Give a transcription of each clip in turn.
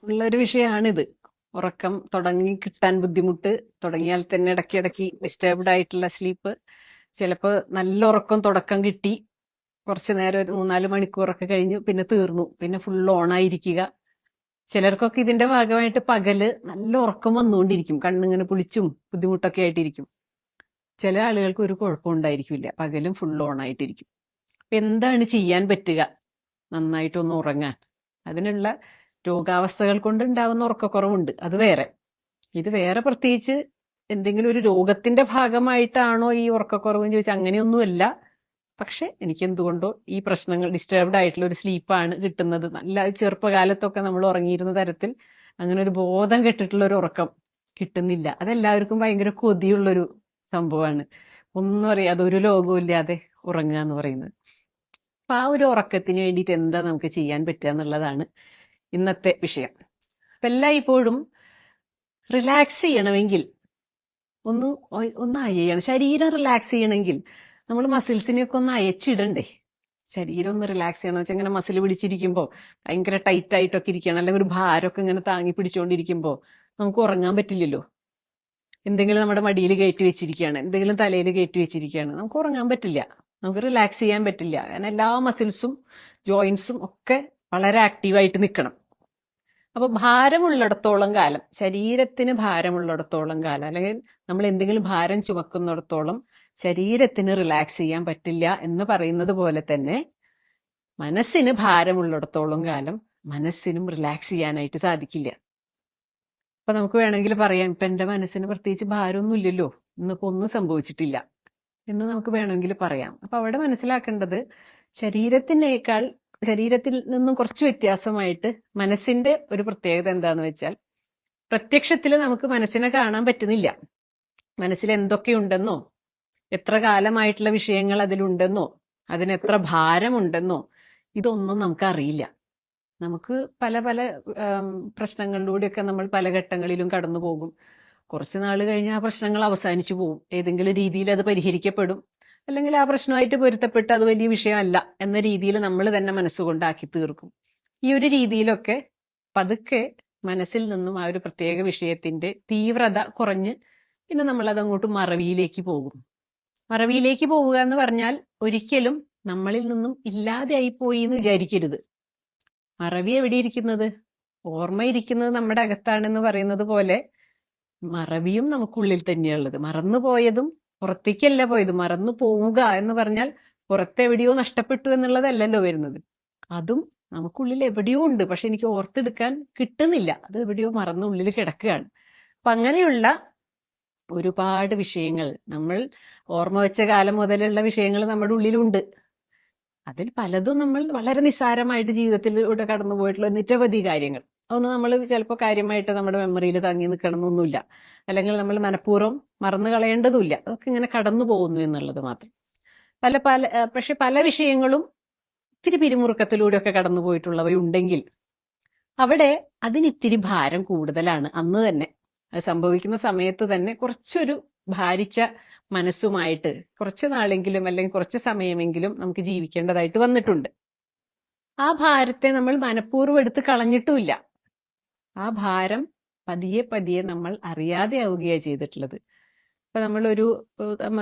ഉള്ളൊരു വിഷയമാണിത്. ഉറക്കം തുടങ്ങി കിട്ടാൻ ബുദ്ധിമുട്ട്, തുടങ്ങിയാൽ തന്നെ ഇടയ്ക്കിടയ്ക്ക് ഡിസ്റ്റർബ്ഡ് ആയിട്ടുള്ള സ്ലീപ്പ്. ചിലപ്പോൾ നല്ല ഉറക്കം തുടക്കം കിട്ടി, കുറച്ച് നേരം ഒരു 3-4 മണിക്കൂറൊക്കെ കഴിഞ്ഞു, പിന്നെ തീർന്നു, പിന്നെ ഫുൾ ഓണായിരിക്കുക. ചിലർക്കൊക്കെ ഇതിന്റെ ഭാഗമായിട്ട് പകല് നല്ല ഉറക്കം വന്നുകൊണ്ടിരിക്കും, കണ്ണിങ്ങനെ പുളിച്ചും ബുദ്ധിമുട്ടൊക്കെ ആയിട്ടിരിക്കും. ചില ആളുകൾക്ക് ഒരു കുഴപ്പം ഉണ്ടായിരിക്കില്ല, പകലും ഫുൾ ഓണായിട്ടിരിക്കും. അപ്പം എന്താണ് ചെയ്യാൻ പറ്റുക നന്നായിട്ടൊന്ന് ഉറങ്ങാൻ? അതിനുള്ള രോഗാവസ്ഥകൾ കൊണ്ട് ഉണ്ടാവുന്ന ഉറക്കക്കുറവുണ്ട്, അത് വേറെ. ഇത് വേറെ പ്രത്യേകിച്ച് എന്തെങ്കിലും ഒരു രോഗത്തിന്റെ ഭാഗമായിട്ടാണോ ഈ ഉറക്കക്കുറവെന്ന് ചോദിച്ചാൽ അങ്ങനെയൊന്നുമല്ല. പക്ഷെ എനിക്ക് എന്തുകൊണ്ടോ ഈ പ്രശ്നങ്ങൾ, ഡിസ്റ്റർബ്ഡ് ആയിട്ടുള്ള ഒരു സ്ലീപ്പാണ് കിട്ടുന്നത്. നല്ല ചെറുപ്പകാലത്തൊക്കെ നമ്മൾ ഉറങ്ങിയിരുന്ന തരത്തിൽ അങ്ങനെ ഒരു ബോധം കെട്ടിട്ടുള്ള ഒരു ഉറക്കം കിട്ടുന്നില്ല. അതെല്ലാവർക്കും ഭയങ്കര കൊതിയുള്ളൊരു സംഭവമാണ്. ഒന്നും അറിയാതെ, ഒരു ലോകവും ഇല്ലാതെ ഉറങ്ങുക എന്ന് പറയുന്നത്. അപ്പൊ ആ ഒരു ഉറക്കത്തിന് വേണ്ടിയിട്ട് എന്താ നമുക്ക് ചെയ്യാൻ പറ്റുക എന്നുള്ളതാണ് ഇന്നത്തെ വിഷയം. അപ്പൊ എല്ലായ്പ്പോഴും റിലാക്സ് ചെയ്യണമെങ്കിൽ ഒന്ന് അയയണം. ശരീരം റിലാക്സ് ചെയ്യണമെങ്കിൽ നമ്മൾ മസിൽസിനെയൊക്കെ ഒന്ന് അയച്ചിടണ്ടേ? ശരീരം ഒന്ന് റിലാക്സ് ചെയ്യണം വെച്ചാൽ ഇങ്ങനെ മസിൽ പിടിച്ചിരിക്കുമ്പോൾ ഭയങ്കര ടൈറ്റ് ആയിട്ടൊക്കെ ഇരിക്കണം, അല്ലെങ്കിൽ ഒരു ഭാരമൊക്കെ ഇങ്ങനെ താങ്ങി പിടിച്ചുകൊണ്ടിരിക്കുമ്പോൾ നമുക്ക് ഉറങ്ങാൻ പറ്റില്ലല്ലോ. എന്തെങ്കിലും നമ്മുടെ മടിയിൽ കയറ്റി വെച്ചിരിക്കുകയാണ്, എന്തെങ്കിലും തലയിൽ കയറ്റി വെച്ചിരിക്കുകയാണ്, നമുക്ക് ഉറങ്ങാൻ പറ്റില്ല, നമുക്ക് റിലാക്സ് ചെയ്യാൻ പറ്റില്ല. കാരണം എല്ലാ മസിൽസും ജോയിൻസും ഒക്കെ വളരെ ആക്റ്റീവായിട്ട് നിൽക്കണം. അപ്പൊ ഭാരമുള്ളിടത്തോളം കാലം, ശരീരത്തിന് ഭാരമുള്ളിടത്തോളം കാലം, അല്ലെങ്കിൽ നമ്മൾ എന്തെങ്കിലും ഭാരം ചുമക്കുന്നിടത്തോളം ശരീരത്തിന് റിലാക്സ് ചെയ്യാൻ പറ്റില്ല എന്ന് പറയുന്നത് പോലെ തന്നെ മനസ്സിന് ഭാരമുള്ളിടത്തോളം കാലം മനസ്സിനും റിലാക്സ് ചെയ്യാനായിട്ട് സാധിക്കില്ല. അപ്പൊ നമുക്ക് വേണമെങ്കിൽ പറയാം, ഇപ്പൊ എന്റെ മനസ്സിന് പ്രത്യേകിച്ച് ഭാരമൊന്നും ഇല്ലല്ലോ, ഇന്നിപ്പോ ഒന്നും സംഭവിച്ചിട്ടില്ല എന്ന് നമുക്ക് വേണമെങ്കിൽ പറയാം. അപ്പൊ അവിടെ മനസ്സിലാക്കേണ്ടത്, ശരീരത്തിൽ നിന്നും കുറച്ച് വ്യത്യാസമായിട്ട് മനസ്സിന്റെ ഒരു പ്രത്യേകത എന്താന്ന് വെച്ചാൽ, പ്രത്യക്ഷത്തിൽ നമുക്ക് മനസ്സിനെ കാണാൻ പറ്റുന്നില്ല. മനസ്സിൽ എന്തൊക്കെയുണ്ടെന്നോ, എത്ര കാലമായിട്ടുള്ള വിഷയങ്ങൾ അതിലുണ്ടെന്നോ, അതിന് എത്ര ഭാരമുണ്ടെന്നോ, ഇതൊന്നും നമുക്കറിയില്ല. നമുക്ക് പല പല പ്രശ്നങ്ങളിലൂടെയൊക്കെ നമ്മൾ പല ഘട്ടങ്ങളിലും കടന്നു പോകും. കുറച്ച് നാൾ കഴിഞ്ഞ് ആ പ്രശ്നങ്ങൾ അവസാനിച്ചു പോകും, ഏതെങ്കിലും രീതിയിൽ അത് പരിഹരിക്കപ്പെടും, അല്ലെങ്കിൽ ആ പ്രശ്നമായിട്ട് പൊരുത്തപ്പെട്ട് അത് വലിയ വിഷയമല്ല എന്ന രീതിയിൽ നമ്മൾ തന്നെ മനസ്സുകൊണ്ടാക്കി തീർക്കും. ഈ ഒരു രീതിയിലൊക്കെ പതുക്കെ മനസ്സിൽ നിന്നും ആ ഒരു പ്രത്യേക വിഷയത്തിന്റെ തീവ്രത കുറഞ്ഞ് പിന്നെ നമ്മൾ അതങ്ങോട്ട് മറവിയിലേക്ക് പോകും. മറവിയിലേക്ക് പോവുക എന്ന് പറഞ്ഞാൽ ഒരിക്കലും നമ്മളിൽ നിന്നും ഇല്ലാതെയായി പോയി എന്ന് വിചാരിക്കരുത്. മറവി എവിടെ ഇരിക്കുന്നത്? ഓർമ്മയിരിക്കുന്നത് നമ്മുടെ അകത്താണെന്ന് പറയുന്നത് പോലെ മറവിയും നമുക്കുള്ളിൽ തന്നെയുള്ളത്. മറന്നുപോയതും പുറത്തേക്കല്ല പോയത്. മറന്നു പോവുക എന്ന് പറഞ്ഞാൽ പുറത്തെവിടെയോ നഷ്ടപ്പെട്ടു എന്നുള്ളതല്ലല്ലോ വരുന്നത്. അതും നമുക്കുള്ളിൽ എവിടെയോ ഉണ്ട്, പക്ഷെ എനിക്ക് ഓർത്തെടുക്കാൻ കിട്ടുന്നില്ല, അത് എവിടെയോ മറന്നുള്ളിൽ കിടക്കുകയാണ്. അപ്പൊ അങ്ങനെയുള്ള ഒരുപാട് വിഷയങ്ങൾ, നമ്മൾ ഓർമ്മ വെച്ച കാലം മുതലുള്ള വിഷയങ്ങൾ നമ്മുടെ ഉള്ളിലുണ്ട്. അതിൽ പലതും നമ്മൾ വളരെ നിസ്സാരമായിട്ട് ജീവിതത്തിലൂടെ കടന്നു പോയിട്ടുള്ള നിരവധി കാര്യങ്ങൾ, അതൊന്നും നമ്മൾ ചിലപ്പോൾ കാര്യമായിട്ട് നമ്മുടെ മെമ്മറിയിൽ തങ്ങി നിൽക്കണമെന്നൊന്നുമില്ല, അല്ലെങ്കിൽ നമ്മൾ മനഃപൂർവ്വം മറന്നു കളയേണ്ടതുമില്ല. അതൊക്കെ ഇങ്ങനെ കടന്നു പോകുന്നു എന്നുള്ളത് മാത്രം. പക്ഷെ പല വിഷയങ്ങളും ഇത്തിരി പിരിമുറുക്കത്തിലൂടെയൊക്കെ കടന്നു പോയിട്ടുള്ളവയുണ്ടെങ്കിൽ അവിടെ അതിനിത്തിരി ഭാരം കൂടുതലാണ്. അന്ന് തന്നെ അത് സംഭവിക്കുന്ന സമയത്ത് തന്നെ കുറച്ചൊരു ഭാരിച്ച മനസ്സുമായിട്ട് കുറച്ച് നാളെങ്കിലും അല്ലെങ്കിൽ കുറച്ച് സമയമെങ്കിലും നമുക്ക് ജീവിക്കേണ്ടതായിട്ട് വന്നിട്ടുണ്ട്. ആ ഭാരത്തെ നമ്മൾ മനഃപൂർവ്വം എടുത്ത് കളഞ്ഞിട്ടുമില്ല. ആ ഭാരം പതിയെ പതിയെ നമ്മൾ അറിയാതെ ആവുകയാണ് ചെയ്തിട്ടുള്ളത്. ഇപ്പൊ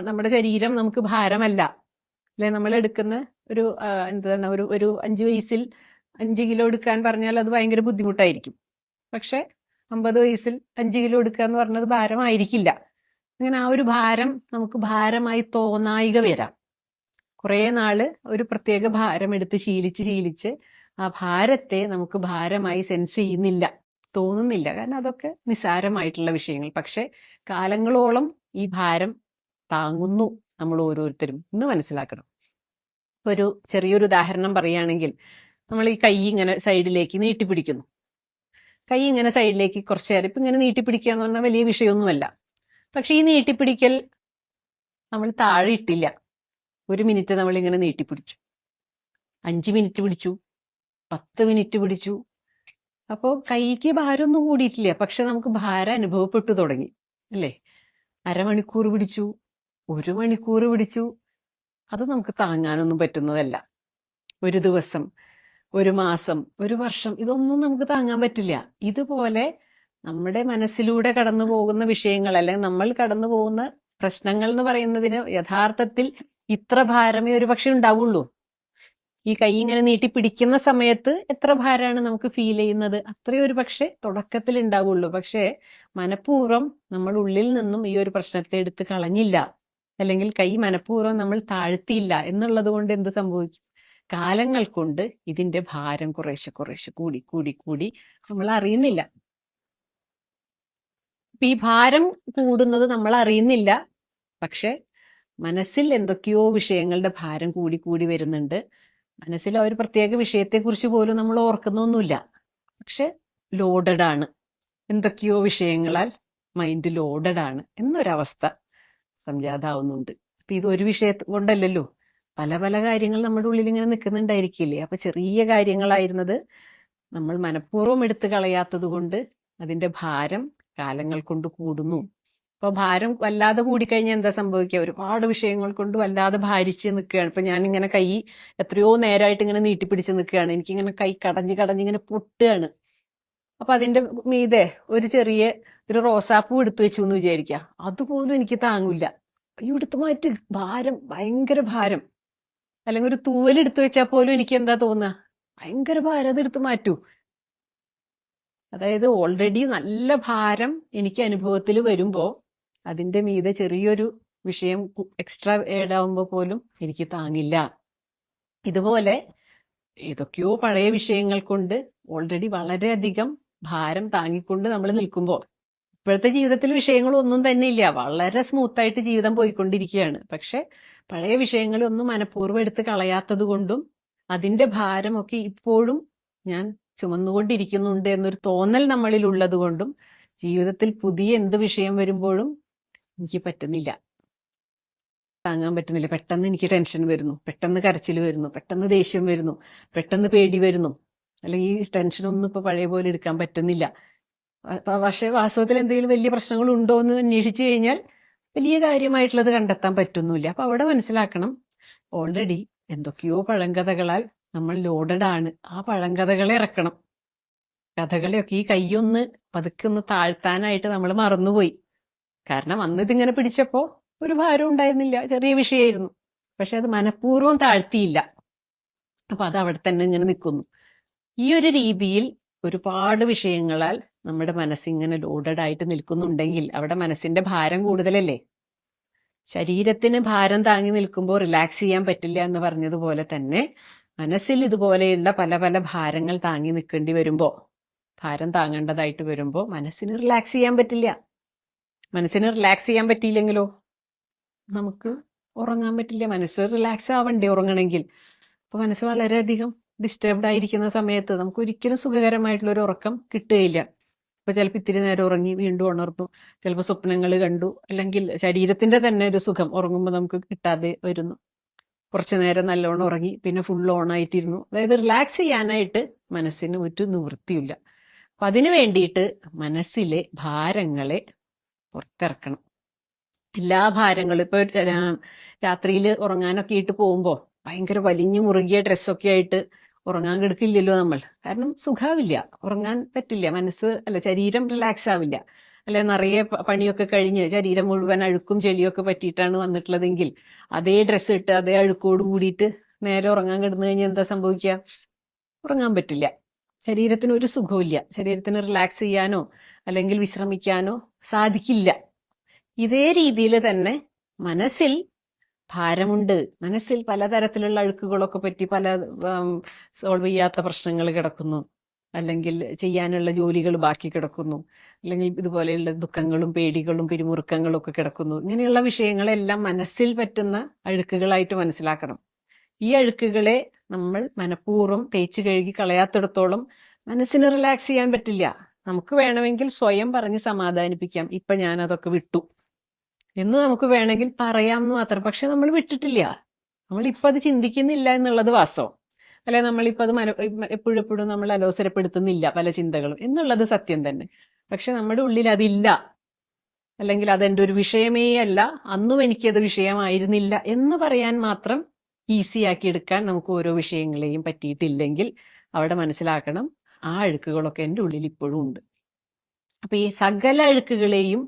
നമ്മുടെ ശരീരം നമുക്ക് ഭാരമല്ല, അല്ലെ? നമ്മൾ എടുക്കുന്ന ഒരു എന്താണ്, ഒരു 5 വയസ്സിൽ 5 കിലോ എടുക്കാൻ പറഞ്ഞാൽ അത് ഭയങ്കര ബുദ്ധിമുട്ടായിരിക്കും. പക്ഷെ 50 വയസ്സിൽ 5 കിലോ എടുക്കുക എന്ന് പറഞ്ഞത് ഭാരമായിരിക്കില്ല. അങ്ങനെ ആ ഒരു ഭാരം നമുക്ക് ഭാരമായി തോന്നായിക വരാം. കുറേ നാള് ഒരു പ്രത്യേക ഭാരം എടുത്ത് ശീലിച്ച് ആ ഭാരത്തെ നമുക്ക് ഭാരമായി സെൻസ് ചെയ്യുന്നില്ല, തോന്നുന്നില്ല. കാരണം അതൊക്കെ നിസ്സാരമായിട്ടുള്ള വിഷയങ്ങൾ. പക്ഷെ കാലങ്ങളോളം ഈ ഭാരം താങ്ങുന്നു നമ്മൾ ഓരോരുത്തരും എന്ന് മനസ്സിലാക്കണം. ഒരു ചെറിയൊരു ഉദാഹരണം പറയുകയാണെങ്കിൽ, നമ്മൾ ഈ കൈ ഇങ്ങനെ സൈഡിലേക്ക് നീട്ടിപ്പിടിക്കുന്നു. കൈ ഇങ്ങനെ സൈഡിലേക്ക് കുറച്ചു നേരം ഇപ്പം ഇങ്ങനെ നീട്ടിപ്പിടിക്കുക എന്ന് പറഞ്ഞാൽ വലിയ വിഷയമൊന്നുമല്ല. പക്ഷെ ഈ നീട്ടിപ്പിടിക്കൽ നമ്മൾ താഴെ ഇട്ടില്ല. 1 മിനിറ്റ് നമ്മൾ ഇങ്ങനെ നീട്ടിപ്പിടിച്ചു, 5 മിനിറ്റ് പിടിച്ചു, 10 മിനിറ്റ് പിടിച്ചു. അപ്പോൾ കൈക്ക് ഭാരമൊന്നും കൂടിയിട്ടില്ല, പക്ഷെ നമുക്ക് ഭാരം അനുഭവപ്പെട്ടു തുടങ്ങി, അല്ലേ? അരമണിക്കൂർ പിടിച്ചു, 1 മണിക്കൂർ പിടിച്ചു. അത് നമുക്ക് താങ്ങാനൊന്നും പറ്റുന്നതല്ല. ഒരു ദിവസം ഒരു മാസം, ഒരു വർഷം, ഇതൊന്നും നമുക്ക് താങ്ങാൻ പറ്റില്ല. ഇതുപോലെ നമ്മുടെ മനസ്സിലൂടെ കടന്നു പോകുന്ന വിഷയങ്ങൾ, അല്ലെങ്കിൽ നമ്മൾ കടന്നു പോകുന്ന പ്രശ്നങ്ങൾ എന്ന് പറയുന്നതിന് യഥാർത്ഥത്തിൽ ഇത്ര ഭാരമേ ഒരു പക്ഷെ ഉണ്ടാവുള്ളൂ. ഈ കൈ ഇങ്ങനെ നീട്ടി പിടിക്കുന്ന സമയത്ത് എത്ര ഭാരമാണ് നമുക്ക് ഫീൽ ചെയ്യുന്നത്, അത്രയും ഒരു പക്ഷെ തുടക്കത്തിൽ ഉണ്ടാവുള്ളൂ. പക്ഷേ മനഃപൂർവ്വം നമ്മൾ ഉള്ളിൽ നിന്നും ഈ ഒരു പ്രശ്നത്തെ എടുത്ത് കളഞ്ഞില്ല, അല്ലെങ്കിൽ കൈ മനഃപൂർവ്വം നമ്മൾ താഴ്ത്തിയില്ല എന്നുള്ളത് കൊണ്ട് എന്ത് സംഭവിക്കും? കാലങ്ങൾ കൊണ്ട് ഇതിന്റെ ഭാരം കുറേശ്ശെ കുറേശ്ശെ കൂടി കൂടി കൂടി നമ്മൾ അറിയുന്നില്ല. അപ്പൊ ഈ ഭാരം കൂടുന്നത് നമ്മൾ അറിയുന്നില്ല. പക്ഷെ മനസ്സിൽ എന്തൊക്കെയോ വിഷയങ്ങളുടെ ഭാരം കൂടി കൂടി വരുന്നുണ്ട്. മനസ്സിൽ ആ ഒരു പ്രത്യേക വിഷയത്തെക്കുറിച്ച് പോലും നമ്മൾ ഓർക്കുന്നൊന്നുമില്ല. പക്ഷെ ലോഡഡ് ആണ്, എന്തൊക്കെയോ വിഷയങ്ങളാൽ മൈൻഡ് ലോഡഡ് ആണ് എന്നൊരവസ്ഥ സംജാതാവുന്നുണ്ട്. അപ്പൊ ഇത് ഒരു വിഷയം കൊണ്ടല്ലല്ലോ, പല പല കാര്യങ്ങൾ നമ്മുടെ ഉള്ളിൽ ഇങ്ങനെ നിൽക്കുന്നുണ്ടായിരിക്കില്ലേ. അപ്പൊ ചെറിയ കാര്യങ്ങളായിരുന്നത് നമ്മൾ മനഃപൂർവ്വം എടുത്തു കളയാത്തത് കൊണ്ട് അതിന്റെ ഭാരം കാലങ്ങൾ കൊണ്ട് കൂടുന്നു. അപ്പൊ ഭാരം വല്ലാതെ കൂടിക്കഴിഞ്ഞാൽ എന്താ സംഭവിക്കുക? ഒരുപാട് വിഷയങ്ങൾ കൊണ്ട് വല്ലാതെ ഭാരിച്ച് നിൽക്കുകയാണ്. ഇപ്പൊ ഞാനിങ്ങനെ കൈ എത്രയോ നേരമായിട്ട് ഇങ്ങനെ നീട്ടിപ്പിടിച്ച് നിൽക്കുകയാണ്, എനിക്കിങ്ങനെ കൈ കടഞ്ഞ് കടഞ്ഞിങ്ങനെ പൊട്ടുകയാണ്. അപ്പൊ അതിന്റെ മീതെ ഒരു ചെറിയ ഒരു റോസാപ്പൂ എടുത്തു വെച്ചു എന്ന് വിചാരിക്കുക, അതുപോലും എനിക്ക് താങ്ങൂല. ഈ എടുത്തു മാറ്റി, ഭാരം, ഭയങ്കര ഭാരം. അല്ലെങ്കിൽ ഒരു തൂവൽ എടുത്തു വെച്ചാൽ പോലും എനിക്ക് എന്താ തോന്നുക? ഭയങ്കര ഭാരം, അത് എടുത്തു മാറ്റൂ. അതായത് ഓൾറെഡി നല്ല ഭാരം എനിക്ക് അനുഭവത്തിൽ വരുമ്പോ അതിന്റെ മീതെ ചെറിയൊരു വിഷയം എക്സ്ട്രാ ആഡ് ആവുമ്പോൾ പോലും എനിക്ക് താങ്ങില്ല. ഇതുപോലെ ഏതൊക്കെയോ പഴയ വിഷയങ്ങൾ കൊണ്ട് ഓൾറെഡി വളരെയധികം ഭാരം താങ്ങിക്കൊണ്ട് നമ്മൾ നിൽക്കുമ്പോൾ, ഇപ്പോഴത്തെ ജീവിതത്തിൽ വിഷയങ്ങളൊന്നും തന്നെ ഇല്ല, വളരെ സ്മൂത്തായിട്ട് ജീവിതം പോയിക്കൊണ്ടിരിക്കുകയാണ്. പക്ഷെ പഴയ വിഷയങ്ങളൊന്നും മനഃപൂർവ്വം എടുത്ത് കളയാത്തത് കൊണ്ടും അതിന്റെ ഭാരമൊക്കെ ഇപ്പോഴും ഞാൻ ചുമന്നുകൊണ്ടിരിക്കുന്നുണ്ട് എന്നൊരു തോന്നൽ നമ്മളിൽ ഉള്ളത് കൊണ്ടും ജീവിതത്തിൽ പുതിയ എന്ത് വിഷയം വരുമ്പോഴും എനിക്ക് പറ്റുന്നില്ല, താങ്ങാൻ പറ്റുന്നില്ല. പെട്ടെന്ന് എനിക്ക് ടെൻഷൻ വരുന്നു, പെട്ടെന്ന് കരച്ചിൽ വരുന്നു, പെട്ടെന്ന് ദേഷ്യം വരുന്നു, പെട്ടെന്ന് പേടി വരുന്നു. അല്ലെങ്കിൽ ഈ ടെൻഷനൊന്നും ഇപ്പൊ പഴയ പോലെ എടുക്കാൻ പറ്റുന്നില്ല. പക്ഷേ വാസ്തവത്തിൽ എന്തെങ്കിലും വലിയ പ്രശ്നങ്ങൾ ഉണ്ടോ എന്ന് അന്വേഷിച്ചു കഴിഞ്ഞാൽ വലിയ കാര്യമായിട്ടുള്ളത് കണ്ടെത്താൻ പറ്റുന്നില്ല. അപ്പൊ അവിടെ മനസ്സിലാക്കണം, ഓൾറെഡി എന്തൊക്കെയോ പഴങ്കഥകളാൽ നമ്മൾ ലോഡഡ് ആണ്. ആ പഴങ്കഥകളെ ഇറക്കണം. കഥകളെയൊക്കെ ഈ കൈയൊന്ന് പതുക്കെ ഒന്ന് താഴ്ത്താനായിട്ട് നമ്മൾ മറന്നുപോയി. കാരണം അന്ന് ഇതിങ്ങനെ പിടിച്ചപ്പോ ഒരു ഭാരം ഉണ്ടായിരുന്നില്ല, ചെറിയ വിഷയമായിരുന്നു. പക്ഷെ അത് മനഃപൂർവ്വം താഴ്ത്തിയില്ല. അപ്പൊ അത് അവിടെ തന്നെ ഇങ്ങനെ നിൽക്കുന്നു. ഈ ഒരു രീതിയിൽ ഒരുപാട് വിഷയങ്ങളാൽ നമ്മുടെ മനസ്സിങ്ങനെ ലോഡഡ് ആയിട്ട് നിൽക്കുന്നുണ്ടെങ്കിൽ അവിടെ മനസ്സിന്റെ ഭാരം കൂടുതലല്ലേ. ശരീരത്തിന് ഭാരം താങ്ങി നിൽക്കുമ്പോൾ റിലാക്സ് ചെയ്യാൻ പറ്റില്ല എന്ന് പറഞ്ഞതുപോലെ തന്നെ മനസ്സിൽ ഇതുപോലെയുള്ള പല പല ഭാരങ്ങൾ താങ്ങി നിൽക്കേണ്ടി വരുമ്പോൾ, ഭാരം താങ്ങേണ്ടതായിട്ട് വരുമ്പോൾ മനസ്സിന് റിലാക്സ് ചെയ്യാൻ പറ്റില്ല. മനസ്സിന് റിലാക്സ് ചെയ്യാൻ പറ്റിയില്ലെങ്കിലോ നമുക്ക് ഉറങ്ങാൻ പറ്റില്ല. മനസ്സ് റിലാക്സ് ആവണ്ടേ ഉറങ്ങണമെങ്കിൽ. അപ്പൊ മനസ്സ് വളരെയധികം ഡിസ്റ്റർബ്ഡ് ആയിരിക്കുന്ന സമയത്ത് നമുക്ക് ഒരിക്കലും സുഖകരമായിട്ടുള്ള ഒരു ഉറക്കം കിട്ടുകയില്ല. ഇപ്പൊ ചിലപ്പോൾ ഇത്തിരി നേരം ഉറങ്ങി വീണ്ടും ഉണർന്നു, ചിലപ്പോൾ സ്വപ്നങ്ങൾ കണ്ടു, അല്ലെങ്കിൽ ശരീരത്തിന്റെ തന്നെ ഒരു സുഖം ഉറങ്ങുമ്പോൾ നമുക്ക് കിട്ടാതെ വരുന്നു. കുറച്ചു നേരം നല്ലോണം ഉറങ്ങി പിന്നെ ഫുൾ ഓൺ ആയിട്ടിരുന്നു. അതായത് റിലാക്സ് ചെയ്യാനായിട്ട് മനസ്സിന് ഒരു നിവൃത്തിയില്ല. അപ്പൊ അതിനു വേണ്ടിയിട്ട് മനസ്സിലെ ഭാരങ്ങളെ പുറത്തിറക്കണം. എല്ലാ ഭാരങ്ങളും ഇപ്പൊ രാത്രിയിൽ ഉറങ്ങാനൊക്കെ ആയിട്ട് പോകുമ്പോൾ ഭയങ്കര വലിഞ്ഞു മുറുകിയ ഡ്രസ്സൊക്കെ ആയിട്ട് ഉറങ്ങാൻ കിടക്കില്ലല്ലോ നമ്മൾ. കാരണം സുഖാവില്ല, ഉറങ്ങാൻ പറ്റില്ല, മനസ്സ് അല്ല ശരീരം റിലാക്സ് ആവില്ല. അല്ലെ നിറയെ പണിയൊക്കെ കഴിഞ്ഞ് ശരീരം മുഴുവൻ അഴുക്കും ചെളിയൊക്കെ പറ്റിയിട്ടാണ് വന്നിട്ടുള്ളതെങ്കിൽ അതേ ഡ്രസ്സ് ഇട്ട് അതേ അഴുക്കോട് കൂടിയിട്ട് നേരെ ഉറങ്ങാൻ കിടന്നു കഴിഞ്ഞാൽ എന്താ സംഭവിക്കുക? ഉറങ്ങാൻ പറ്റില്ല. ശരീരത്തിന് ഒരു സുഖമില്ല, ശരീരത്തിന് റിലാക്സ് ചെയ്യാനോ അല്ലെങ്കിൽ വിശ്രമിക്കാനോ സാധിക്കില്ല. ഇതേ രീതിയിൽ തന്നെ മനസ്സിൽ ഭാരമുണ്ട്. മനസ്സിൽ പലതരത്തിലുള്ള അഴുക്കുകളൊക്കെ പറ്റി പല സോൾവ് ചെയ്യാത്ത പ്രശ്നങ്ങൾ കിടക്കുന്നു, അല്ലെങ്കിൽ ചെയ്യാനുള്ള ജോലികൾ ബാക്കി കിടക്കുന്നു, അല്ലെങ്കിൽ ഇതുപോലെയുള്ള ദുഃഖങ്ങളും പേടികളും പിരിമുറുക്കങ്ങളും ഒക്കെ കിടക്കുന്നു. ഇങ്ങനെയുള്ള വിഷയങ്ങളെല്ലാം മനസ്സിൽ പറ്റുന്ന അഴുക്കുകളായിട്ട് മനസ്സിലാക്കണം. ഈ അഴുക്കുകളെ നമ്മൾ മനഃപൂർവ്വം തേച്ച് കഴുകി കളയാത്തിടത്തോളം മനസ്സിന് റിലാക്സ് ചെയ്യാൻ പറ്റില്ല. നമുക്ക് വേണമെങ്കിൽ സ്വയം പറഞ്ഞ് സമാധാനിപ്പിക്കാം, ഇപ്പൊ ഞാൻ അതൊക്കെ വിട്ടു എന്ന് നമുക്ക് വേണമെങ്കിൽ പറയാമെന്ന് മാത്രം. പക്ഷെ നമ്മൾ വിട്ടിട്ടില്ല, നമ്മളിപ്പോൾ അത് ചിന്തിക്കുന്നില്ല എന്നുള്ളത് വാസ്തവം. അല്ലെ നമ്മളിപ്പോൾ അത് എപ്പോഴും നമ്മൾ അലോസരപ്പെടുത്തുന്നില്ല പല ചിന്തകളും എന്നുള്ളത് സത്യം തന്നെ. പക്ഷെ നമ്മുടെ ഉള്ളിൽ അതില്ല, അല്ലെങ്കിൽ അതെൻ്റെ ഒരു വിഷയമേ അല്ല, അന്നും എനിക്കത് വിഷയമായിരുന്നില്ല എന്ന് പറയാൻ മാത്രം ഈസി ആക്കി എടുക്കാൻ നമുക്ക് ഓരോ വിഷയങ്ങളെയും പറ്റിയിട്ടില്ലെങ്കിൽ അവിടെ മനസ്സിലാക്കണം ആ അഴുക്കുകളൊക്കെ എൻ്റെ ഉള്ളിൽ ഇപ്പോഴും ഉണ്ട്. അപ്പൊ ഈ സകല അഴുക്കുകളെയും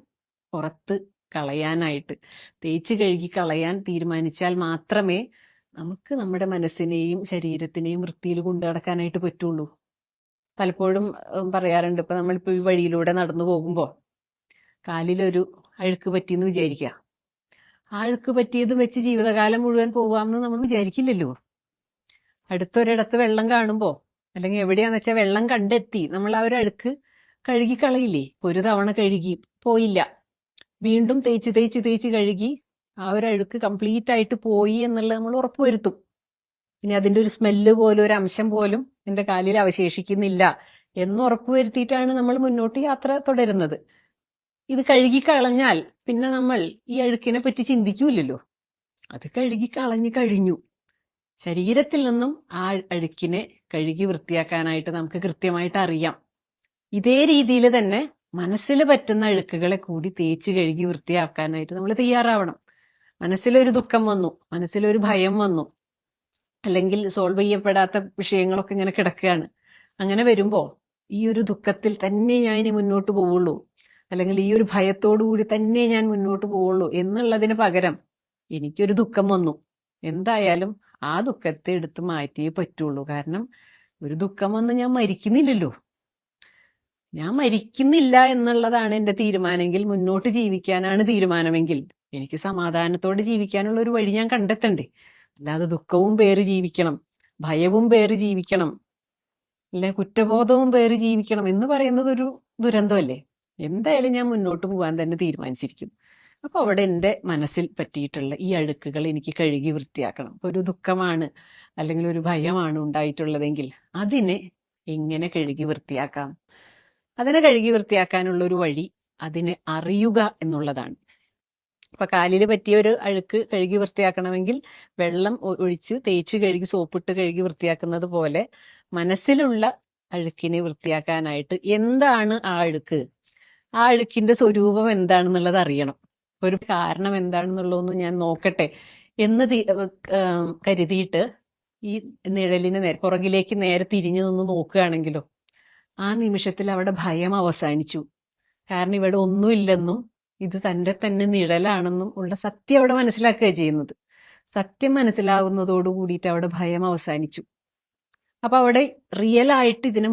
പുറത്ത് കളയാനായിട്ട്, തേച്ച് കഴുകി കളയാൻ തീരുമാനിച്ചാൽ മാത്രമേ നമുക്ക് നമ്മുടെ മനസ്സിനെയും ശരീരത്തിനെയും വൃത്തിയിൽ കൊണ്ടു നടക്കാനായിട്ട് പറ്റുള്ളൂ. പലപ്പോഴും പറയാറുണ്ട്, ഇപ്പൊ നമ്മളിപ്പോ ഈ വഴിയിലൂടെ നടന്നു പോകുമ്പോൾ കാലിലൊരു അഴുക്ക് പറ്റിയെന്ന് വിചാരിക്കുക. ആ അഴുക്ക് പറ്റിയത് വെച്ച് ജീവിതകാലം മുഴുവൻ പോവാമെന്ന് നമ്മൾ വിചാരിക്കില്ലല്ലോ. അടുത്തൊരിടത്ത് വെള്ളം കാണുമ്പോൾ, അല്ലെങ്കിൽ എവിടെയാന്ന് വെച്ചാൽ വെള്ളം കണ്ടെത്തി നമ്മൾ ആ ഒരു അഴുക്ക് കഴുകി കളയില്ലേ. ഒരു തവണ കഴുകി പോയില്ല, വീണ്ടും തേച്ച് തേച്ച് തേച്ച് കഴുകി ആ ഒരു അഴുക്ക് കംപ്ലീറ്റ് ആയിട്ട് പോയി എന്നുള്ളത് നമ്മൾ ഉറപ്പുവരുത്തും. ഇനി അതിൻ്റെ ഒരു സ്മെല്ല് പോലും ഒരു അംശം പോലും എൻ്റെ കാലിൽ അവശേഷിക്കുന്നില്ല എന്ന് ഉറപ്പുവരുത്തിയിട്ടാണ് നമ്മൾ മുന്നോട്ട് യാത്ര തുടരുന്നത്. ഇത് കഴുകി കളഞ്ഞാൽ പിന്നെ നമ്മൾ ഈ അഴുക്കിനെ പറ്റി ചിന്തിക്കൂലല്ലോ. അത് കഴുകി കളഞ്ഞു കഴിഞ്ഞു. ശരീരത്തിൽ നിന്നും ആ അഴുക്കിനെ കഴുകി വൃത്തിയാക്കാനായിട്ട് നമുക്ക് കൃത്യമായിട്ട് അറിയാം. ഇതേ രീതിയിൽ തന്നെ മനസ്സിൽ പറ്റുന്ന അഴുക്കുകളെ കൂടി തേച്ച് കഴുകി വൃത്തിയാക്കാനായിട്ട് നമ്മൾ തയ്യാറാവണം. മനസ്സിലൊരു ദുഃഖം വന്നു, മനസ്സിലൊരു ഭയം വന്നു, അല്ലെങ്കിൽ സോൾവ് ചെയ്യപ്പെടാത്ത വിഷയങ്ങളൊക്കെ ഇങ്ങനെ കിടക്കുകയാണ്. അങ്ങനെ വരുമ്പോൾ ഈ ഒരു ദുഃഖത്തിൽ തന്നെ ഞാൻ ഇനി മുന്നോട്ട് പോവുള്ളൂ, അല്ലെങ്കിൽ ഈ ഒരു ഭയത്തോടു കൂടി തന്നെ ഞാൻ മുന്നോട്ട് പോവുള്ളൂ എന്നുള്ളതിന് പകരം എനിക്കൊരു ദുഃഖം വന്നു, എന്തായാലും ആ ദുഃഖത്തെ എടുത്ത് മാറ്റിയേ പറ്റുള്ളൂ. കാരണം ഒരു ദുഃഖം വന്ന് ഞാൻ മരിക്കുന്നില്ലല്ലോ. ഞാൻ മരിക്കുന്നില്ല എന്നുള്ളതാണ് എൻ്റെ തീരുമാനമെങ്കിൽ, മുന്നോട്ട് ജീവിക്കാനാണ് തീരുമാനമെങ്കിൽ എനിക്ക് സമാധാനത്തോടെ ജീവിക്കാനുള്ള ഒരു വഴി ഞാൻ കണ്ടെത്തണ്ടേ. അല്ലാതെ ദുഃഖവും പേറി ജീവിക്കണം, ഭയവും പേറി ജീവിക്കണം, അല്ലെ കുറ്റബോധവും പേറി ജീവിക്കണം എന്ന് പറയുന്നത് ഒരു ദുരന്തമല്ലേ. എന്തായാലും ഞാൻ മുന്നോട്ട് പോകാൻ തന്നെ തീരുമാനിച്ചിരിക്കും. അപ്പൊ അവിടെ എൻ്റെ മനസ്സിൽ പറ്റിയിട്ടുള്ള ഈ അഴുക്കുകൾ എനിക്ക് കഴുകി വൃത്തിയാക്കണം. ഇപ്പൊ ഒരു ദുഃഖമാണ് അല്ലെങ്കിൽ ഒരു ഭയമാണ് ഉണ്ടായിട്ടുള്ളതെങ്കിൽ അതിനെ എങ്ങനെ കഴുകി വൃത്തിയാക്കാം? അതിനെ കഴുകി വൃത്തിയാക്കാനുള്ള ഒരു വഴി അതിനെ അറിയുക എന്നുള്ളതാണ്. അപ്പൊ കാലിൽ പറ്റിയ ഒരു അഴുക്ക് കഴുകി വൃത്തിയാക്കണമെങ്കിൽ വെള്ളം ഒഴിച്ച് തേച്ച് കഴുകി സോപ്പിട്ട് കഴുകി വൃത്തിയാക്കുന്നത് പോലെ മനസ്സിലുള്ള അഴുക്കിനെ വൃത്തിയാക്കാനായിട്ട് എന്താണ് ആ അഴുക്ക്, ആ അഴുക്കിന്റെ സ്വരൂപം എന്താണെന്നുള്ളത് അറിയണം. ഒരു കാരണം എന്താണെന്നുള്ളതൊന്നും ഞാൻ നോക്കട്ടെ എന്ന് കരുതിയിട്ട് ഈ നിഴലിന് പുറകിലേക്ക് നേരെ തിരിഞ്ഞു നിന്ന് നോക്കുകയാണെങ്കിലോ ആ നിമിഷത്തിൽ അവിടെ ഭയം അവസാനിച്ചു. കാരണം ഇവിടെ ഒന്നുമില്ലെന്നും ഇത് തൻ്റെ തന്നെ നിഴലാണെന്നും ഉള്ള സത്യം അവിടെ മനസ്സിലാക്കുക ചെയ്യുന്നത്. സത്യം മനസ്സിലാവുന്നതോടു കൂടിയിട്ട് അവിടെ ഭയം അവസാനിച്ചു. അപ്പൊ അവിടെ റിയൽ ആയിട്ട് ഇതിനെ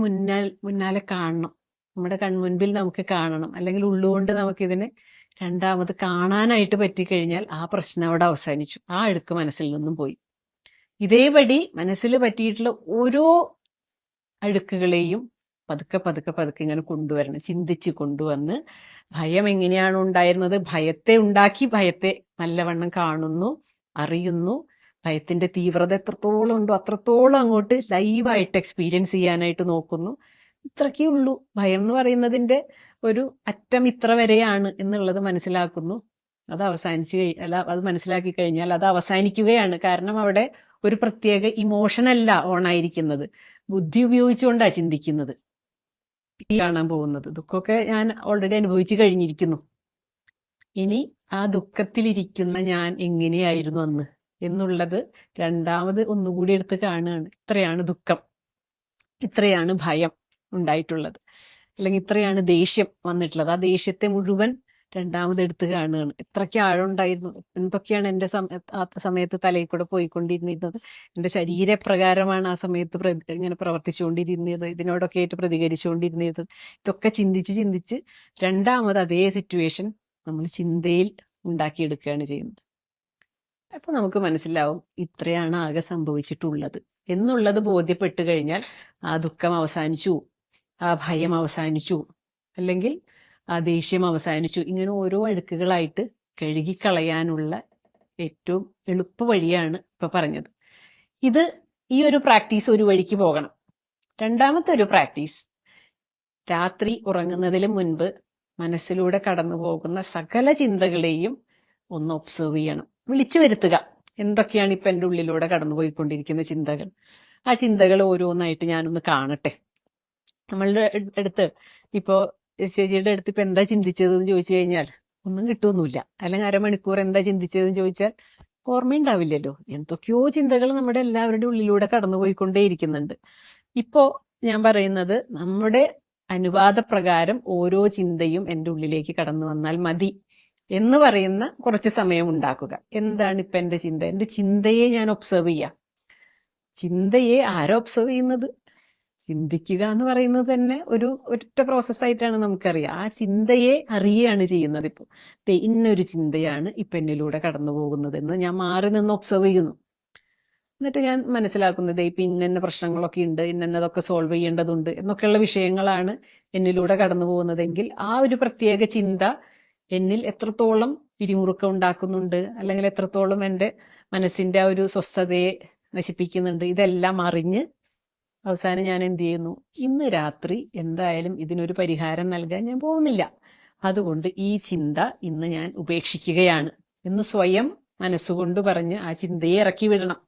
മുന്നാലെ കാണണം, നമ്മുടെ കൺമുൻപിൽ നമുക്ക് കാണണം, അല്ലെങ്കിൽ ഉള്ളുകൊണ്ട് നമുക്കിതിനെ രണ്ടാമത് കാണാനായിട്ട് പറ്റിക്കഴിഞ്ഞാൽ ആ പ്രശ്നം അവിടെ അവസാനിച്ചു, ആ അഴുക്ക് മനസ്സിൽ നിന്നും പോയി. ഇതേപടി മനസ്സിൽ പറ്റിയിട്ടുള്ള ഓരോ അഴുക്കുകളെയും പതുക്കെ പതുക്കെ പതുക്കെ ഇങ്ങനെ കൊണ്ടുവരണം, ചിന്തിച്ച് കൊണ്ടുവന്ന് ഭയം എങ്ങനെയാണ് ഉണ്ടായിരുന്നത്, ഭയത്തെ ഉണ്ടാക്കി ഭയത്തെ നല്ലവണ്ണം കാണുന്നു, അറിയുന്നു, ഭയത്തിന്റെ തീവ്രത എത്രത്തോളം ഉണ്ടോ അത്രത്തോളം അങ്ങോട്ട് ലൈവായിട്ട് എക്സ്പീരിയൻസ് ചെയ്യാനായിട്ട് നോക്കുന്നു. ഇത്രക്കേ ഉള്ളൂ. ഭയം എന്ന് പറയുന്നതിന്റെ ഒരു അറ്റം ഇത്ര വരെയാണ് എന്നുള്ളത് മനസ്സിലാക്കുന്നു. അത് അത് മനസ്സിലാക്കി കഴിഞ്ഞാൽ അത് അവസാനിക്കുകയാണ്. കാരണം അവിടെ ഒരു പ്രത്യേക ഇമോഷനല്ല ഓണായിരിക്കുന്നത്, ബുദ്ധി ഉപയോഗിച്ചുകൊണ്ടാണ് ചിന്തിക്കുന്നത്, കാണാൻ പോകുന്നത്. ദുഃഖമൊക്കെ ഞാൻ ഓൾറെഡി അനുഭവിച്ചു കഴിഞ്ഞിരിക്കുന്നു. ഇനി ആ ദുഃഖത്തിലിരിക്കുന്ന ഞാൻ എങ്ങനെയായിരുന്നു അന്ന് എന്നുള്ളത് രണ്ടാമത് ഒന്നുകൂടി എടുത്ത് കാണുകയാണ്. ഇത്രയാണ് ദുഃഖം, ഇത്രയാണ് ഭയം ഉണ്ടായിട്ടുള്ളത്, അല്ലെങ്കിൽ ഇത്രയാണ് ദേഷ്യം വന്നിട്ടുള്ളത്. ആ ദേഷ്യത്തെ മുഴുവൻ രണ്ടാമത് എടുത്ത് കാണുകയാണ്. എത്രയ്ക്ക് ആഴമുണ്ടായിരുന്നു, എന്തൊക്കെയാണ് എൻ്റെ ആ സമയത്ത് തലയിൽ കൂടെ പോയിക്കൊണ്ടിരുന്നത്, എൻ്റെ ശരീരപ്രകാരമാണ് ആ സമയത്ത് ഇങ്ങനെ പ്രവർത്തിച്ചുകൊണ്ടിരുന്നത്, ഇതിനോടൊക്കെ ആയിട്ട് പ്രതികരിച്ചുകൊണ്ടിരുന്നത്. ഇതൊക്കെ ചിന്തിച്ച് ചിന്തിച്ച് രണ്ടാമത് അതേ സിറ്റുവേഷൻ നമ്മൾ ചിന്തയിൽ ഉണ്ടാക്കിയെടുക്കുകയാണ് ചെയ്യുന്നത്. അപ്പൊ നമുക്ക് മനസ്സിലാവും ഇത്രയാണ് ആകെ സംഭവിച്ചിട്ടുള്ളത് എന്നുള്ളത് ബോധ്യപ്പെട്ട് കഴിഞ്ഞാൽ ആ ദുഃഖം അവസാനിച്ചു, ആ ഭയം അവസാനിച്ചു, അല്ലെങ്കിൽ ആ ദേഷ്യം അവസാനിച്ചു. ഇങ്ങനെ ഓരോ അഴുക്കുകളായിട്ട് കഴുകിക്കളയാനുള്ള ഏറ്റവും എളുപ്പ വഴിയാണ് ഇപ്പൊ പറഞ്ഞത്. ഈ ഒരു പ്രാക്ടീസ് ഒരു വഴിക്ക് പോകണം. രണ്ടാമത്തെ ഒരു പ്രാക്ടീസ്, രാത്രി ഉറങ്ങുന്നതിന് മുൻപ് മനസ്സിലൂടെ കടന്നു പോകുന്ന സകല ചിന്തകളെയും ഒന്ന് ഒബ്സർവ് ചെയ്യണം, വിളിച്ചു വരുത്തുക. എന്തൊക്കെയാണ് ഇപ്പൊ എൻ്റെ ഉള്ളിലൂടെ കടന്നുപോയിക്കൊണ്ടിരിക്കുന്ന ചിന്തകൾ, ആ ചിന്തകൾ ഓരോന്നായിട്ട് ഞാനൊന്ന് കാണട്ടെ. നമ്മളുടെ അടുത്ത് ഇപ്പോ ചേച്ചിയുടെ അടുത്ത് ഇപ്പൊ എന്താ ചിന്തിച്ചതെന്ന് ചോദിച്ചു കഴിഞ്ഞാൽ ഒന്നും കിട്ടുമൊന്നുമില്ല. അല്ലെങ്കിൽ അരമണിക്കൂർ എന്താ ചിന്തിച്ചതെന്ന് ചോദിച്ചാൽ ഓർമ്മയുണ്ടാവില്ലല്ലോ. എന്തൊക്കെയോ ചിന്തകൾ നമ്മുടെ എല്ലാവരുടെ ഉള്ളിലൂടെ കടന്നുപോയിക്കൊണ്ടേയിരിക്കുന്നുണ്ട്. ഇപ്പോ ഞാൻ പറയുന്നത് നമ്മുടെ അനുവാദപ്രകാരം ഓരോ ചിന്തയും എൻ്റെ ഉള്ളിലേക്ക് കടന്നു വന്നാൽ മതി എന്ന് പറയുന്ന കുറച്ച് സമയം ഉണ്ടാക്കുക. എന്താണ് ഇപ്പൊ എൻ്റെ ചിന്ത? എൻ്റെ ചിന്തയെ ഞാൻ ഒബ്സർവ് ചെയ്യാം. ചിന്തയെ ആരോ ഒബ്സർവ് ചെയ്യുന്നത്? ചിന്തിക്കുക എന്ന് പറയുന്നത് തന്നെ ഒറ്റ പ്രോസസ്സായിട്ടാണ് നമുക്കറിയാം. ആ ചിന്തയെ അറിയുകയാണ് ചെയ്യുന്നത്. ഇപ്പോൾ ഇന്നൊരു ചിന്തയാണ് ഇപ്പൊ എന്നിലൂടെ കടന്നു പോകുന്നത് എന്ന് ഞാൻ മാറി നിന്ന് ഒബ്സർവ് ചെയ്യുന്നു. എന്നിട്ട് ഞാൻ മനസ്സിലാക്കുന്നത് ഇപ്പൊ ഇന്ന പ്രശ്നങ്ങളൊക്കെ ഉണ്ട്, ഇന്നതൊക്കെ സോൾവ് ചെയ്യേണ്ടതുണ്ട് എന്നൊക്കെയുള്ള വിഷയങ്ങളാണ് എന്നിലൂടെ കടന്നു പോകുന്നതെങ്കിൽ ആ ഒരു പ്രത്യേക ചിന്ത എന്നിൽ എത്രത്തോളം പിരിമുറുക്കം ഉണ്ടാക്കുന്നുണ്ട്, അല്ലെങ്കിൽ എത്രത്തോളം എൻ്റെ മനസ്സിന്റെ ആ ഒരു സ്വസ്ഥതയെ നശിപ്പിക്കുന്നുണ്ട്, ഇതെല്ലാം അറിഞ്ഞ് അവസാനം ഞാൻ എന്ത് ചെയ്യുന്നു? ഇന്ന് രാത്രി എന്തായാലും ഇതിനൊരു പരിഹാരം നൽകാൻ ഞാൻ പോകുന്നില്ല, അതുകൊണ്ട് ഈ ചിന്ത ഇന്ന് ഞാൻ ഉപേക്ഷിക്കുകയാണ് എന്ന് സ്വയം മനസ്സുകൊണ്ട് പറഞ്ഞ് ആ ചിന്തയെ ഇറക്കി വിടണം.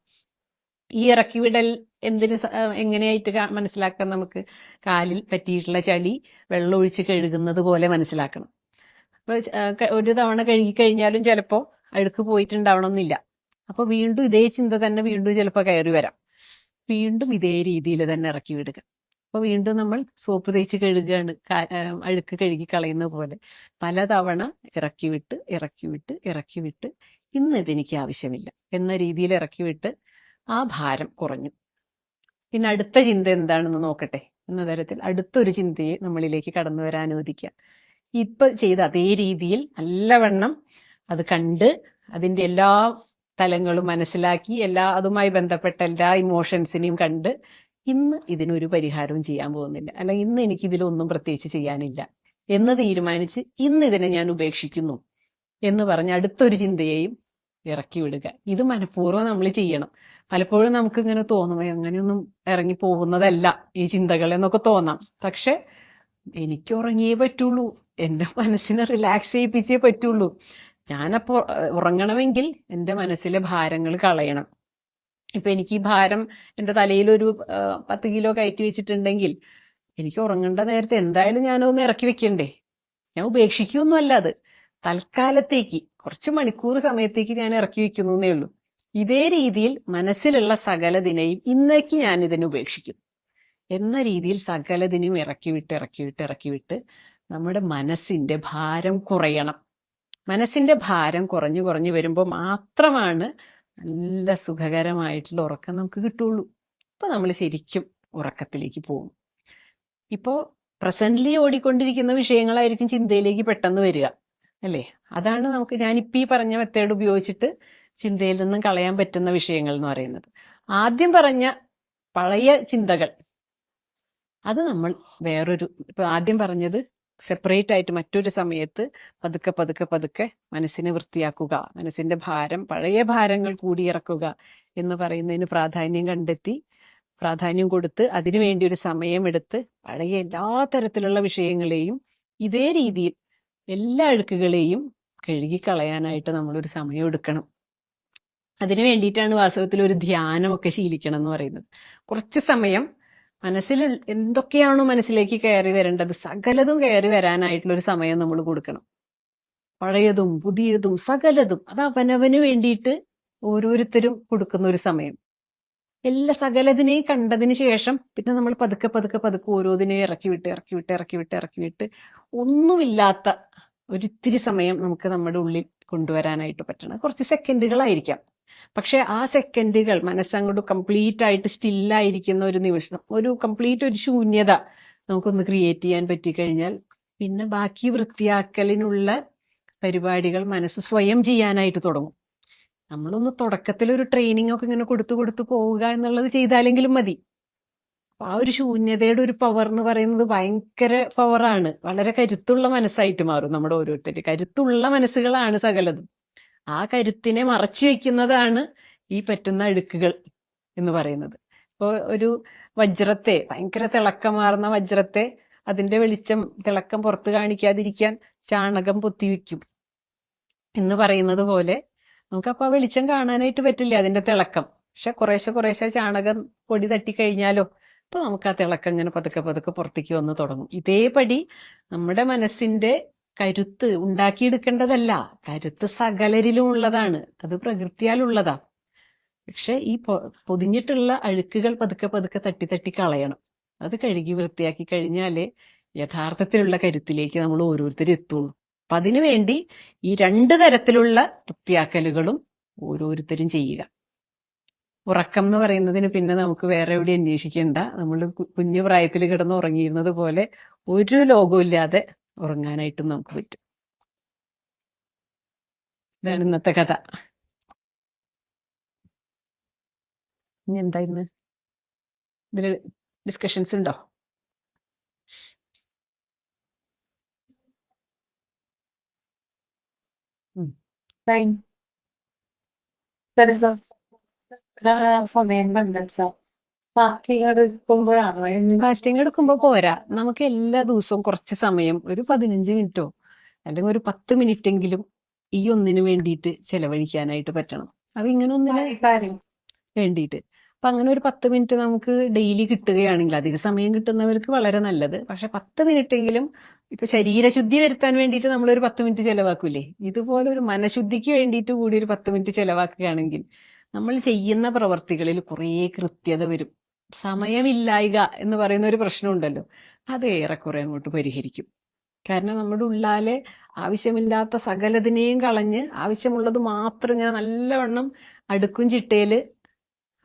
ഈ ഇറക്കി വിടൽ എങ്ങനെയായിട്ട് മനസ്സിലാക്കാൻ? നമുക്ക് കാലിൽ പറ്റിയിട്ടുള്ള ചളി വെള്ളം ഒഴിച്ച് കഴുകുന്നത് പോലെ മനസ്സിലാക്കണം. അപ്പൊ ഒരു തവണ കഴുകി കഴിഞ്ഞാലും ചിലപ്പോൾ അഴുക്ക് പോയിട്ടുണ്ടാവണമെന്നില്ല. അപ്പൊ വീണ്ടും ഇതേ ചിന്ത തന്നെ വീണ്ടും ചിലപ്പോൾ കയറി വരാം. വീണ്ടും ഇതേ രീതിയിൽ തന്നെ ഇറക്കി വിടുക. അപ്പൊ വീണ്ടും നമ്മൾ സോപ്പ് തേച്ച് കഴുകുകയാണ്, അഴുക്ക് കഴുകി കളയുന്ന പോലെ പലതവണ ഇറക്കി വിട്ട് ഇറക്കി വിട്ട് ഇറക്കി വിട്ട് ഇന്ന് ഇതെനിക്ക് ആവശ്യമില്ല എന്ന രീതിയിൽ ഇറക്കി വിട്ട് ആ ഭാരം കുറഞ്ഞു. പിന്നെ അടുത്ത ചിന്ത എന്താണെന്ന് നോക്കട്ടെ എന്ന തരത്തിൽ അടുത്തൊരു ചിന്തയെ നമ്മളിലേക്ക് കടന്നു വരാൻ അനുവദിക്കുക. ഇപ്പൊ ചെയ്ത അതേ രീതിയിൽ നല്ലവണ്ണം അത് കണ്ട് അതിൻ്റെ എല്ലാ തലങ്ങളും മനസ്സിലാക്കി അതുമായി ബന്ധപ്പെട്ട എല്ലാ ഇമോഷൻസിനെയും കണ്ട് ഇന്ന് ഇതിനൊരു പരിഹാരവും ചെയ്യാൻ പോകുന്നില്ല, അല്ലെങ്കിൽ ഇന്ന് എനിക്ക് ഇതിലൊന്നും പ്രത്യേകിച്ച് ചെയ്യാനില്ല എന്ന് തീരുമാനിച്ച് ഇന്ന് ഇതിനെ ഞാൻ ഉപേക്ഷിക്കുന്നു എന്ന് പറഞ്ഞ് അടുത്തൊരു ചിന്തയെയും ഇറക്കി വിടുക. ഇത് മനഃപൂർവ്വം നമ്മൾ ചെയ്യണം. പലപ്പോഴും നമുക്ക് ഇങ്ങനെ തോന്നും അങ്ങനെയൊന്നും ഇറങ്ങി പോകുന്നതല്ല ഈ ചിന്തകൾ എന്നൊക്കെ തോന്നാം. പക്ഷെ എനിക്ക് ഉറങ്ങിയേ പറ്റുള്ളൂ, എൻ്റെ മനസ്സിനെ റിലാക്സ് ചെയ്യിപ്പിച്ചേ പറ്റുള്ളൂ. ഞാനപ്പോൾ ഉറങ്ങണമെങ്കിൽ എൻ്റെ മനസ്സിലെ ഭാരങ്ങൾ കളയണം. ഇപ്പൊ എനിക്ക് ഈ ഭാരം എൻ്റെ തലയിലൊരു 10 കിലോ കയറ്റി വെച്ചിട്ടുണ്ടെങ്കിൽ എനിക്ക് ഉറങ്ങേണ്ട നേരത്തെ എന്തായാലും ഞാനൊന്ന് ഇറക്കി വെക്കണ്ടേ? ഞാൻ ഉപേക്ഷിക്കൊന്നുമല്ല, അത് തൽക്കാലത്തേക്ക് കുറച്ച് മണിക്കൂർ സമയത്തേക്ക് ഞാൻ ഇറക്കി വെക്കുന്നു എന്നേ ഉള്ളൂ. ഇതേ രീതിയിൽ മനസ്സിലുള്ള സകലതിനെയും ഇന്നേക്ക് ഞാൻ ഇതിനെ ഉപേക്ഷിക്കും എന്ന രീതിയിൽ സകലതിനും ഇറക്കി വിട്ട് നമ്മുടെ മനസ്സിന്റെ ഭാരം കുറയണം. മനസ്സിന്റെ ഭാരം കുറഞ്ഞു വരുമ്പോൾ മാത്രമാണ് നല്ല സുഖകരമായിട്ടുള്ള ഉറക്കം നമുക്ക് കിട്ടുള്ളൂ. ഇപ്പൊ നമ്മൾ ശരിക്കും ഉറക്കത്തിലേക്ക് പോകും. ഇപ്പോൾ പ്രസന്റ്ലി ഓടിക്കൊണ്ടിരിക്കുന്ന വിഷയങ്ങളായിരിക്കും ചിന്തയിലേക്ക് പെട്ടെന്ന് വരിക, അല്ലേ? അതാണ് ഞാനിപ്പോൾ ഈ പറഞ്ഞ മെത്തേഡ് ഉപയോഗിച്ചിട്ട് ചിന്തയിൽ നിന്നും കളയാൻ പറ്റുന്ന വിഷയങ്ങൾ എന്ന് പറയുന്നത്. ആദ്യം പറഞ്ഞ പഴയ ചിന്തകൾ അത് നമ്മൾ ഇപ്പൊ ആദ്യം പറഞ്ഞത് സെപ്പറേറ്റ് ആയിട്ട് മറ്റൊരു സമയത്ത് പതുക്കെ മനസ്സിനെ വൃത്തിയാക്കുക, മനസ്സിന്റെ പഴയ ഭാരങ്ങൾ കൂടിയിറക്കുക എന്ന് പറയുന്നതിന് പ്രാധാന്യം കൊടുത്ത് അതിനുവേണ്ടി ഒരു സമയമെടുത്ത് പഴയ എല്ലാ തരത്തിലുള്ള വിഷയങ്ങളെയും ഇതേ രീതിയിൽ എല്ലാ അഴുക്കുകളെയും കഴുകിക്കളയാനായിട്ട് നമ്മളൊരു സമയം എടുക്കണം. അതിനു വേണ്ടിയിട്ടാണ് വാസ്തവത്തിൽ ഒരു ധ്യാനമൊക്കെ ശീലിക്കണം എന്ന് പറയുന്നത്. കുറച്ച് സമയം മനസ്സിൽ എന്തൊക്കെയാണോ മനസ്സിലേക്ക് കയറി വരേണ്ടത് സകലതും കയറി വരാനായിട്ടുള്ള ഒരു സമയം നമ്മൾ കൊടുക്കണം. പഴയതും പുതിയതും സകലതും അത് അവനവന് വേണ്ടിയിട്ട് ഓരോരുത്തരും കൊടുക്കുന്ന ഒരു സമയം. എല്ലാ സകലതിനെയും കണ്ടതിന് ശേഷം പിന്നെ നമ്മൾ പതുക്കെ ഓരോന്നിനെയും ഇറക്കി വിട്ട് ഒന്നുമില്ലാത്ത ഒരിത്തിരി സമയം നമുക്ക് നമ്മുടെ ഉള്ളിൽ കൊണ്ടുവരാനായിട്ട് പറ്റണം. കുറച്ച് സെക്കൻഡുകളായിരിക്കാം, പക്ഷെ ആ സെക്കൻഡുകൾ മനസ്സങ്ങോട്ട് കംപ്ലീറ്റ് ആയിട്ട് സ്റ്റില്ലായിരിക്കുന്ന ഒരു നിമിഷം, ഒരു ശൂന്യത നമുക്കൊന്ന് ക്രിയേറ്റ് ചെയ്യാൻ പറ്റിക്കഴിഞ്ഞാൽ പിന്നെ ബാക്കി വൃത്തിയാക്കലിനുള്ള പരിപാടികൾ മനസ്സ് സ്വയം ചെയ്യാനായിട്ട് തുടങ്ങും. നമ്മളൊന്ന് തുടക്കത്തിലൊരു ട്രെയിനിങ് ഒക്കെ ഇങ്ങനെ കൊടുത്തു പോവുക എന്നുള്ളത് ചെയ്താലെങ്കിലും മതി. ആ ഒരു ശൂന്യതയുടെ ഒരു പവർ എന്ന് പറയുന്നത് ഭയങ്കര പവറാണ്. വളരെ കരുത്തുള്ള മനസ്സായിട്ട് മാറും നമ്മുടെ ഓരോരുത്തരും. കരുത്തുള്ള മനസ്സുകളാണ് സകലതും. ആ കരുത്തിനെ മറച്ചു വെക്കുന്നതാണ് ഈ പറ്റുന്ന അഴുക്കുകൾ എന്ന് പറയുന്നത്. ഇപ്പോൾ ഒരു വജ്രത്തെ, ഭയങ്കര തിളക്കമാർന്ന വജ്രത്തെ, അതിന്റെ തിളക്കം പുറത്ത് കാണിക്കാതിരിക്കാൻ ചാണകം പൊത്തിവെക്കും എന്ന് പറയുന്നത് പോലെ നമുക്കപ്പോൾ ആ വെളിച്ചം കാണാനായിട്ട് പറ്റില്ല, അതിന്റെ തിളക്കം. പക്ഷെ കുറേശ്ശെ ചാണകം പൊടി തട്ടിക്കഴിഞ്ഞാലോ അപ്പൊ നമുക്ക് ആ തിളക്കം ഇങ്ങനെ പതുക്കെ പുറത്തേക്ക് വന്ന് തുടങ്ങും. ഇതേപടി നമ്മുടെ മനസ്സിന്റെ കരുത്ത് ഉണ്ടാക്കിയെടുക്കേണ്ടതല്ല, കരുത്ത് സകലരിലും ഉള്ളതാണ്, അത് പ്രകൃതിയാലുള്ളതാ. പക്ഷെ ഈ പൊതിഞ്ഞിട്ടുള്ള അഴുക്കുകൾ പതുക്കെ പതുക്കെ തട്ടി തട്ടി കളയണം. അത് കഴുകി വൃത്തിയാക്കി കഴിഞ്ഞാലേ യഥാർത്ഥത്തിലുള്ള കരുത്തിലേക്ക് നമ്മൾ ഓരോരുത്തരും എത്തുള്ളൂ. അപ്പൊ അതിനു വേണ്ടി ഈ 2 തരത്തിലുള്ള വൃത്തിയാക്കലുകളും ഓരോരുത്തരും ചെയ്യുക. ഉറക്കം എന്ന് പറയുന്നതിന് പിന്നെ നമുക്ക് വേറെ എവിടെ അന്വേഷിക്കേണ്ട. നമ്മൾ കുഞ്ഞു പ്രായത്തിൽ കിടന്ന് ഉറങ്ങിയിരുന്നത് പോലെ ഒരു ലോകവും ഇല്ലാതെ ഉറങ്ങാനായിട്ടും നമുക്ക് പറ്റും. ഇതാണ് ഇന്നത്തെ കഥ. ഇനി എന്തായിരുന്നു ഇതില് ഡിസ്കഷൻസ് ഉണ്ടോ? Fine. That is a സമയം കണ്ടെത്താ പാർട്ടികൾ എടുക്കുമ്പോഴാണോ ഫാസ്റ്റിംഗ് എടുക്കുമ്പോൾ പോരാ, നമുക്ക് എല്ലാ ദിവസവും കുറച്ച് സമയം, ഒരു 15 മിനിറ്റോ അല്ലെങ്കിൽ ഒരു 10 മിനിറ്റ് എങ്കിലും ഈ ഒന്നിനു വേണ്ടിയിട്ട് ചെലവഴിക്കാനായിട്ട് പറ്റണം. അത് ഇങ്ങനെ ഒന്നിന് കാര്യം വേണ്ടിയിട്ട്. അപ്പൊ അങ്ങനെ ഒരു 10 മിനിറ്റ് നമുക്ക് ഡെയിലി കിട്ടുകയാണെങ്കിൽ, അധിക സമയം കിട്ടുന്നവർക്ക് വളരെ നല്ലത്. പക്ഷെ 10 മിനിറ്റ് എങ്കിലും ഇപ്പൊ ശരീരശുദ്ധി വരുത്താൻ വേണ്ടിയിട്ട് നമ്മൾ ഒരു 10 മിനിറ്റ് ചെലവാക്കൂലേ, ഇതുപോലെ ഒരു മനഃശുദ്ധിക്ക് വേണ്ടിയിട്ട് കൂടി ഒരു 10 മിനിറ്റ് ചെലവാക്കുകയാണെങ്കിൽ നമ്മൾ ചെയ്യുന്ന പ്രവർത്തികളിൽ കുറേ കൃത്യത വരും. സമയമില്ലായ്ക എന്ന് പറയുന്ന ഒരു പ്രശ്നമുണ്ടല്ലോ, അത് ഏറെക്കുറെ അങ്ങോട്ട് പരിഹരിക്കും. കാരണം നമ്മുടെ ഉള്ളാലെ ആവശ്യമില്ലാത്ത സകലതിനെയും കളഞ്ഞ് ആവശ്യമുള്ളത് മാത്രം ഇങ്ങനെ നല്ലവണ്ണം അടുക്കും ചിട്ടയില്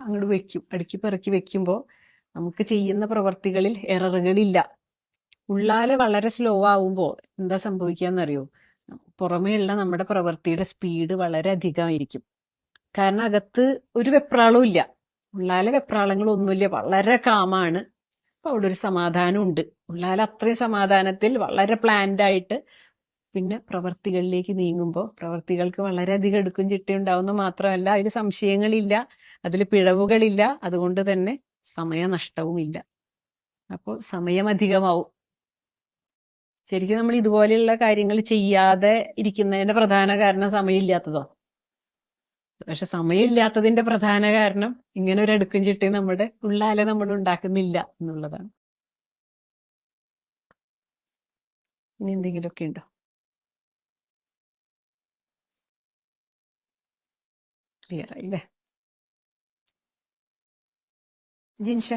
അങ്ങോട്ട് വെക്കും. അടുക്കി പെറുക്കി വെക്കുമ്പോൾ നമുക്ക് ചെയ്യുന്ന പ്രവർത്തികളിൽ എററുകളില്ല. ഉള്ളാലെ വളരെ സ്ലോ ആവുമ്പോൾ എന്താ സംഭവിക്കാന്നറിയോ? പുറമേയുള്ള നമ്മുടെ പ്രവൃത്തിയുടെ സ്പീഡ് വളരെ അധികമായിരിക്കും. കാരണം അകത്ത് ഒരു വെപ്രാളവും ഇല്ല, ഉള്ളാലെ വെപ്രാളങ്ങളൊന്നുമില്ല, വളരെ കാമാണ്. അപ്പൊ അവിടെ ഒരു സമാധാനം ഉണ്ട്. ഉള്ളാലെ അത്രയും സമാധാനത്തിൽ വളരെ പ്ലാൻഡ് ആയിട്ട് പിന്നെ പ്രവർത്തികളിലേക്ക് നീങ്ങുമ്പോൾ പ്രവർത്തികൾക്ക് വളരെയധികം എടുക്കും ചിട്ടയുണ്ടാവുന്ന മാത്രമല്ല, അതിൽ സംശയങ്ങളില്ല, അതിൽ പിഴവുകളില്ല, അതുകൊണ്ട് തന്നെ സമയനഷ്ടവുമില്ല. അപ്പോൾ സമയം അധികമാവും. ശരിക്കും നമ്മൾ ഇതുപോലെയുള്ള കാര്യങ്ങൾ ചെയ്യാതെ ഇരിക്കുന്നതിന്റെ പ്രധാന കാരണം സമയമില്ലാത്തതോ? പക്ഷെ സമയമില്ലാത്തതിന്റെ പ്രധാന കാരണം ഇങ്ങനെ ഒരു അടുക്കും ചിട്ടയും നമ്മുടെ ഉള്ളാലെ നമ്മൾ ഉണ്ടാക്കുന്നില്ല എന്നുള്ളതാണ്. ഇനി എന്തെങ്കിലുമൊക്കെ ഉണ്ടോ? ക്ലിയർ ആയില്ലേ ജിൻഷ?